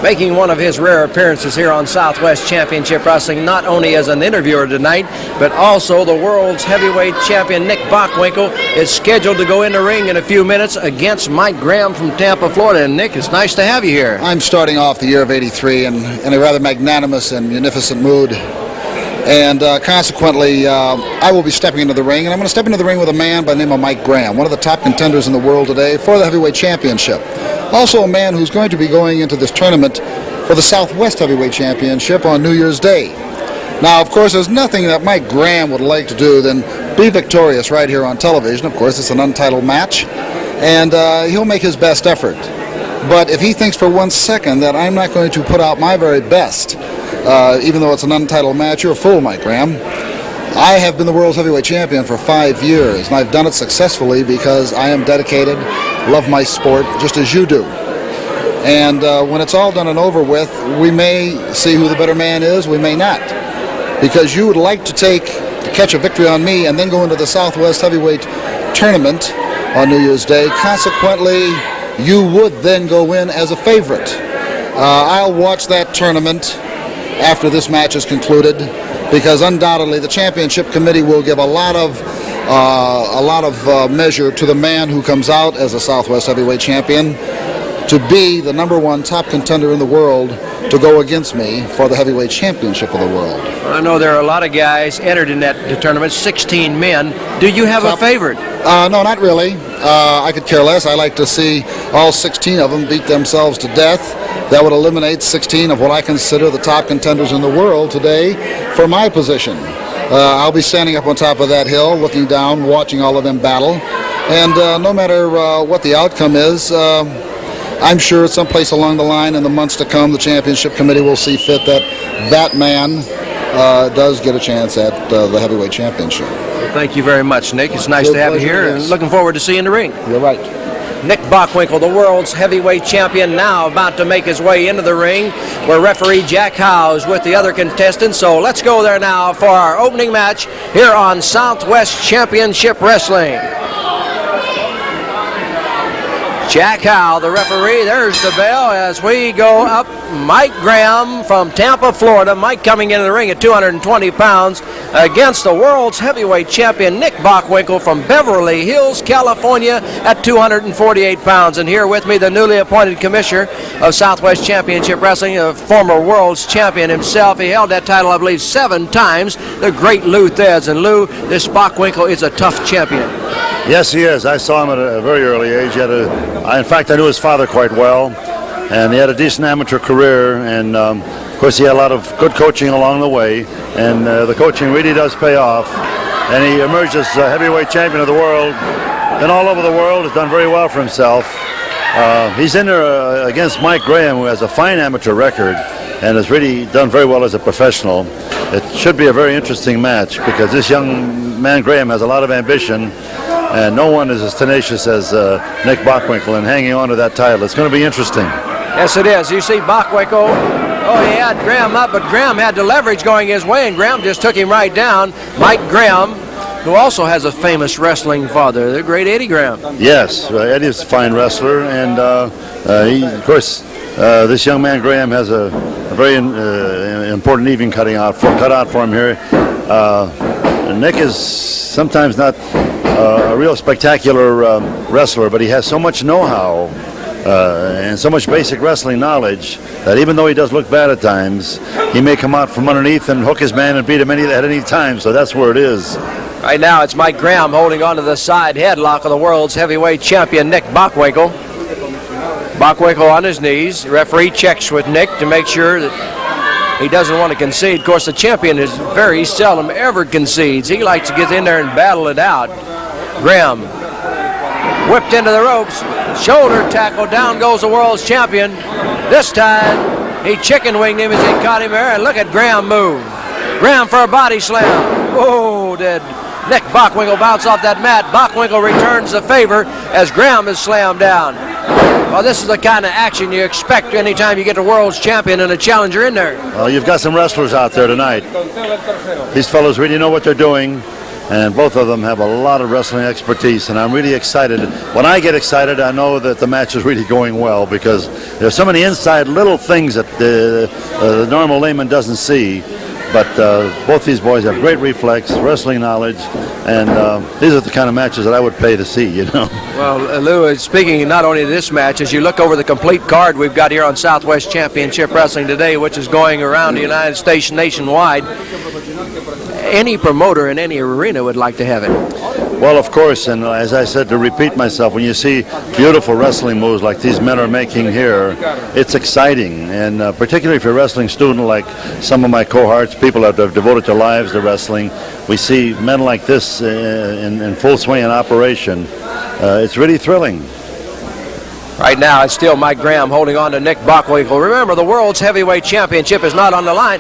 making one of his rare appearances here on Southwest Championship Wrestling, not only as an interviewer tonight, but also the world's heavyweight champion Nick Bockwinkel is scheduled to go in the ring in a few minutes against Mike Graham from Tampa, Florida. And Nick, it's nice to have you here. I'm starting off the year of '83 in a rather magnanimous and munificent mood. And consequently, I will be stepping into the ring, and I'm going to step into the ring with a man by the name of Mike Graham, one of the top contenders in the world today for the heavyweight championship. Also a man who's going to be going into this tournament for the Southwest Heavyweight Championship on New Year's Day. Now, of course, there's nothing that Mike Graham would like to do than be victorious right here on television. Of course, it's an untitled match, and he'll make his best effort. But if he thinks for 1 second that I'm not going to put out my very best, even though it's an untitled match, you're a fool, Mike Graham. I have been the world's heavyweight champion for 5 years, and I've done it successfully because I am dedicated, love my sport, just as you do. And when it's all done and over with, we may see who the better man is, we may not. Because you would like to catch a victory on me and then go into the Southwest Heavyweight Tournament on New Year's Day. Consequently, you would then go in as a favorite. I'll watch that tournament after this match is concluded, because undoubtedly the championship committee will give a lot of measure to the man who comes out as a Southwest Heavyweight Champion to be the #1 top contender in the world to go against me for the Heavyweight Championship of the world. I know there are a lot of guys entered in that tournament, 16 men. Do you have a favorite? No, not really. I could care less. I like to see all 16 of them beat themselves to death. That would eliminate 16 of what I consider the top contenders in the world today for my position. I'll be standing up on top of that hill, looking down, watching all of them battle. And no matter what the outcome is, I'm sure someplace along the line in the months to come, the championship committee will see fit that that man does get a chance at the heavyweight championship. Thank you very much, Nick. It's nice to have you here, and looking forward to seeing you in the ring. You're right. Nick Bockwinkel, the world's heavyweight champion, now about to make his way into the ring, where referee Jack Howe is with the other contestants. So let's go there now for our opening match here on Southwest Championship Wrestling. Jack Howe, the referee. There's the bell as we go up. Mike Graham from Tampa, Florida. Mike coming into the ring at 220 pounds against the world's heavyweight champion, Nick Bockwinkel from Beverly Hills, California at 248 pounds. And here with me, the newly appointed commissioner of Southwest Championship Wrestling, a former world's champion himself. He held that title, I believe, 7 times, the great Lou Thez. And Lou, this Bockwinkel is a tough champion. Yes, he is. I saw him at a very early age. In fact, I knew his father quite well, and he had a decent amateur career, and of course he had a lot of good coaching along the way, and the coaching really does pay off, and he emerged as a heavyweight champion of the world, and all over the world has done very well for himself. He's in there against Mike Graham, who has a fine amateur record and has really done very well as a professional. It should be a very interesting match, because this young man Graham has a lot of ambition, and no one is as tenacious as Nick Bockwinkel in hanging on to that title. It's going to be interesting. Yes, it is. You see Bockwinkel, he had Graham up, but Graham had the leverage going his way, and Graham just took him right down. Mike Graham, who also has a famous wrestling father, the great Eddie Graham. Yes, Eddie is a fine wrestler, and of course, this young man Graham has a very important evening cut out for him here. Nick is sometimes not a real spectacular wrestler, but he has so much know-how and so much basic wrestling knowledge that even though he does look bad at times, he may come out from underneath and hook his man and beat him at any time. So that's where it is. Right now it's Mike Graham holding on to the side headlock of the world's heavyweight champion, Nick Bockwinkel. Bockwinkel on his knees. The referee checks with Nick to make sure that he doesn't want to concede. Of course, the champion is very seldom ever concedes. He likes to get in there and battle it out. Graham whipped into the ropes, shoulder tackle, down goes the world's champion. This time he chicken winged him as he caught him there, and look at Graham move. Graham for a body slam. Whoa, did Nick Bockwinkel bounce off that mat. Bockwinkel returns the favor as Graham is slammed down. Well, this is the kind of action you expect anytime you get a world's champion and a challenger in there. Well, you've got some wrestlers out there tonight. These fellows really know what they're doing. and both of them have a lot of wrestling expertise, and I'm really excited. When I get excited, I know that the match is really going well, because there's so many inside little things that the normal layman doesn't see. But both these boys have great reflex, wrestling knowledge, and these are the kind of matches that I would pay to see, you know. Well, Lou, speaking not only of this match, as you look over the complete card we've got here on Southwest Championship Wrestling today, which is going around the United States nationwide, any promoter in any arena would like to have it. Well, of course, and as I said, to repeat myself, when you see beautiful wrestling moves like these men are making here, it's exciting. And particularly if you're a wrestling student like some of my cohorts, people that have devoted their lives to wrestling, we see men like this in full swing and operation. It's really thrilling. Right now, it's still Mike Graham holding on to Nick Bockwinkel. Remember, the World's Heavyweight Championship is not on the line.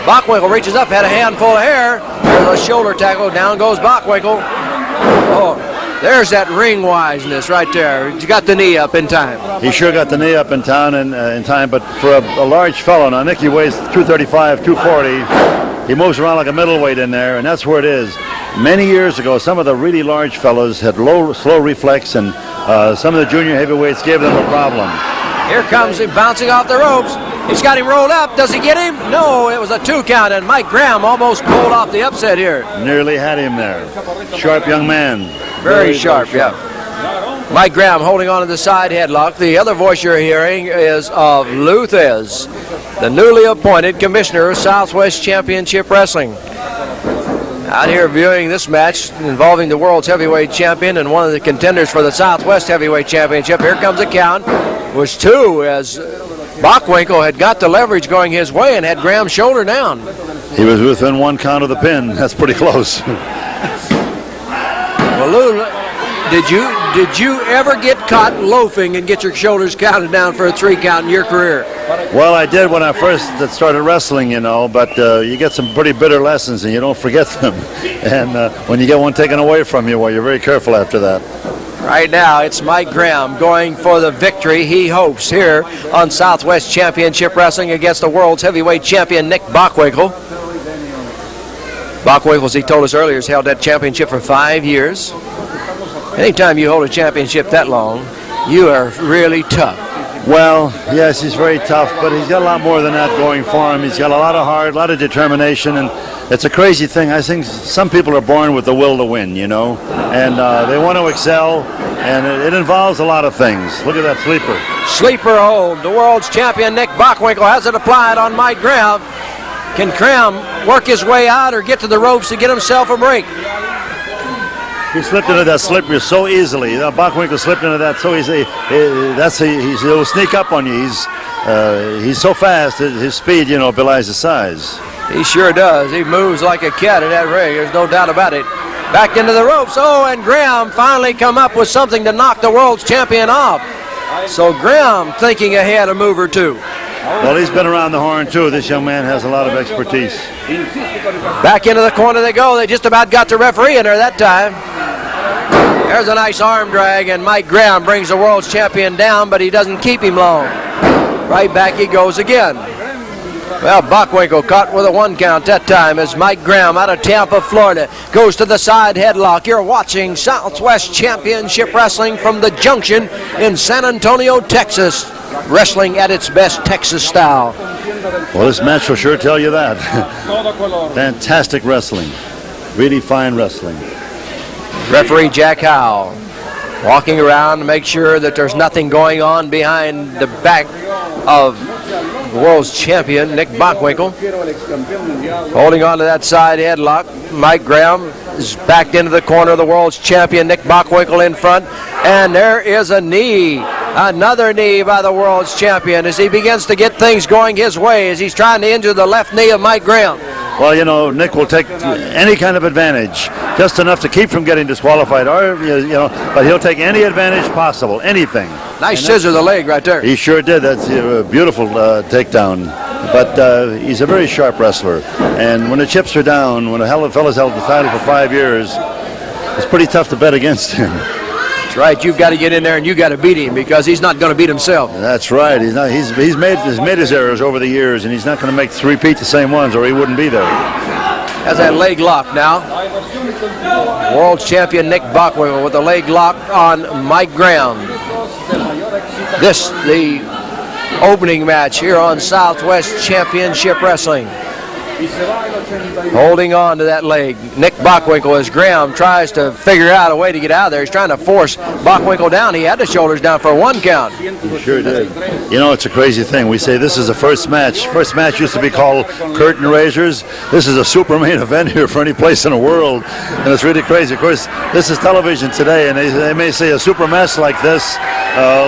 Bockwinkel reaches up, had a handful of hair. There's a shoulder tackle. Down goes Bockwinkel. Oh, there's that ring wiseness right there. He got the knee up in time. He sure got the knee up in time, but for a large fellow, now Nicky weighs 235, 240. He moves around like a middleweight in there, and that's where it is. Many years ago, some of the really large fellows had slow reflex, and some of the junior heavyweights gave them a problem. Here comes him bouncing off the ropes. He's got him rolled up. Does he get him? No, it was a 2 count, and Mike Graham almost pulled off the upset here. Nearly had him there. Sharp young man. Very sharp, yeah. Mike Graham holding on to the side headlock. The other voice you're hearing is of Lou Thez, the newly appointed commissioner of Southwest Championship Wrestling. Out here viewing this match involving the world's heavyweight champion and one of the contenders for the Southwest Heavyweight Championship. Here comes a count. It was 2 as Bockwinkel had got the leverage going his way and had Graham's shoulder down. He was within 1 count of the pin. That's pretty close. Well, Lou, did you ever get caught loafing and get your shoulders counted down for a 3 count in your career? Well, I did when I first started wrestling, you know, but you get some pretty bitter lessons and you don't forget them. And when you get one taken away from you, well, you're very careful after that. Right now, it's Mike Graham going for the victory he hopes here on Southwest Championship Wrestling against the world's heavyweight champion, Nick Bockwinkel. Bockwinkel, as he told us earlier, has held that championship for 5 years. Anytime you hold a championship that long, you are really tough. Well, yes, he's very tough, but he's got a lot more than that going for him. He's got a lot of heart, a lot of determination, and it's a crazy thing. I think some people are born with the will to win, you know, and they want to excel, and it involves a lot of things. Look at that sleeper. Sleeper hold. The world's champion, Nick Bockwinkel, has it applied on Mike Graham. Can Graham work his way out or get to the ropes to get himself a break? He slipped into that slipper so easily. Bockwinkel slipped into that so easily. He'll sneak up on you. He's so fast. His speed, you know, belies his size. He sure does. He moves like a cat in that ring. There's no doubt about it. Back into the ropes. Oh, and Graham finally come up with something to knock the world's champion off. So Graham thinking ahead a move or two. Well, he's been around the horn, too. This young man has a lot of expertise. Back into the corner they go. They just about got the referee in there that time. There's a nice arm drag, and Mike Graham brings the world's champion down, but he doesn't keep him long. Right back he goes again. Well, Bockwinkel caught with a 1 count that time as Mike Graham out of Tampa, Florida, goes to the side headlock. You're watching Southwest Championship Wrestling from the Junction in San Antonio, Texas. Wrestling at its best Texas style. Well, this match will sure tell you that. Fantastic wrestling. Really fine wrestling. Referee Jack Howe walking around to make sure that there's nothing going on behind the back of the world's champion, Nick Bockwinkel. Holding on to that side headlock. Mike Graham is backed into the corner of the world's champion, Nick Bockwinkel in front. And there is a knee. Another knee by the world's champion as he begins to get things going his way as he's trying to injure the left knee of Mike Graham. Well, you know, Nick will take any kind of advantage, just enough to keep from getting disqualified, or but he'll take any advantage possible, anything. Nice scissor the leg right there. He sure did. That's a beautiful takedown. But he's a very sharp wrestler, and when the chips are down, when a fella's held the title for 5 years, it's pretty tough to bet against him. That's right. You've got to get in there and you got to beat him because he's not going to beat himself. That's right. He's not. He's made his errors over the years, and he's not going to repeat the same ones, or he wouldn't be there. Has that leg lock now. World champion Nick Bockwinkel with the leg lock on Mike Graham. This, the opening match here on Southwest Championship Wrestling. Holding on to that leg, Nick Bockwinkel, as Graham tries to figure out a way to get out of there. He's trying to force Bockwinkel down. He had the shoulders down for 1 count. He sure did. You know, it's a crazy thing. We say this is the first match. First match used to be called Curtain Raisers. This is a super main event here for any place in the world, and it's really crazy. Of course, this is television today, and they may say a super match like this,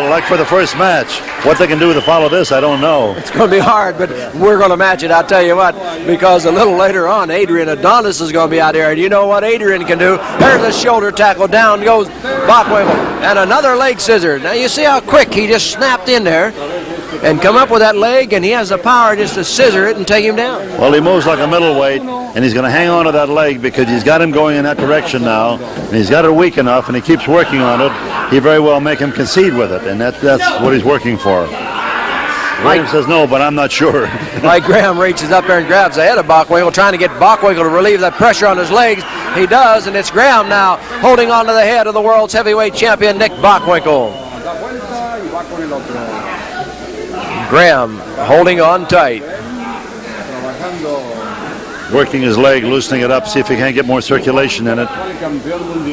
like for the first match. What they can do to follow this, I don't know. It's going to be hard, but we're going to match it, I'll tell you what, because a little later on, Adrian Adonis is going to be out there, and you know what Adrian can do. There's a shoulder tackle, down goes Bockwinkel, and another leg scissor. Now you see how quick he just snapped in there and come up with that leg, and he has the power just to scissor it and take him down. Well, he moves like a middleweight, and he's going to hang on to that leg because he's got him going in that direction now, and he's got it weak enough, and he keeps working on it. He very well make him concede with it, and that's what he's working for. William says no, but I'm not sure. Mike Graham reaches up there and grabs the head of Bockwinkel, trying to get Bockwinkel to relieve that pressure on his legs. He does, and it's Graham now holding on to the head of the world's heavyweight champion, Nick Bockwinkel. Graham holding on tight. Working his leg, loosening it up, see if he can't get more circulation in it.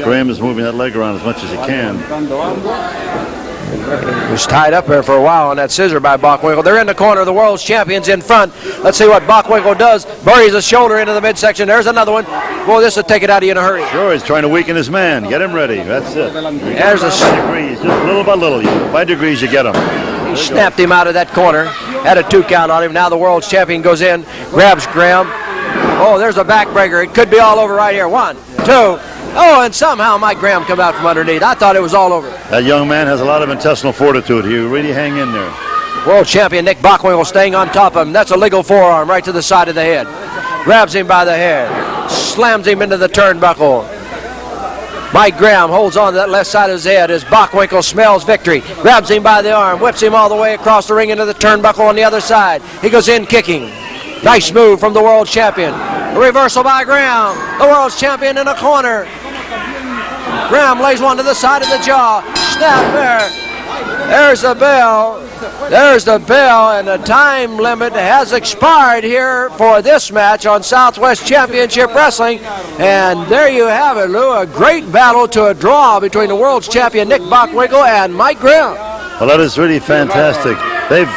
Graham is moving that leg around as much as he can. He was tied up there for a while on that scissor by Bockwinkel. They're in the corner. The world's champions in front. Let's see what Bockwinkel does. Buries his shoulder into the midsection. There's another one. Boy, this will take it out of you in a hurry. Sure, he's trying to weaken his man. Get him ready. That's it. There's a degrees, just little by little. By degrees, you get him. He snapped him out of that corner. Had a 2 count on him. Now the world's champion goes in, grabs Graham. Oh, there's a backbreaker. It could be all over right here. 1, 2. Oh, and somehow Mike Graham come out from underneath. I thought it was all over. That young man has a lot of intestinal fortitude. He really hang in there. World champion Nick Bockwinkel staying on top of him. That's a legal forearm right to the side of the head. Grabs him by the head. Slams him into the turnbuckle. Mike Graham holds on to that left side of his head as Bockwinkel smells victory. Grabs him by the arm. Whips him all the way across the ring into the turnbuckle on the other side. He goes in kicking. Nice move from the world champion. A reversal by Graham. The world's champion in a corner. Graham lays one to the side of the jaw. Snap there. There's the bell. There's the bell, and the time limit has expired here for this match on Southwest Championship Wrestling. And there you have it, Lou. A great battle to a draw between the world's champion Nick Bockwinkel and Mike Graham. Well, that is really fantastic. They've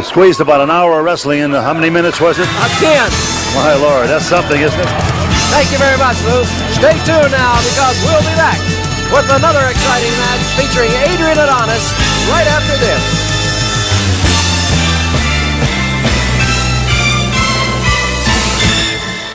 squeezed about an hour of wrestling in how many minutes was it? 10. My Lord, that's something, isn't it? Thank you very much, Lou. Stay tuned now because we'll be back with another exciting match featuring Adrian Adonis right after this.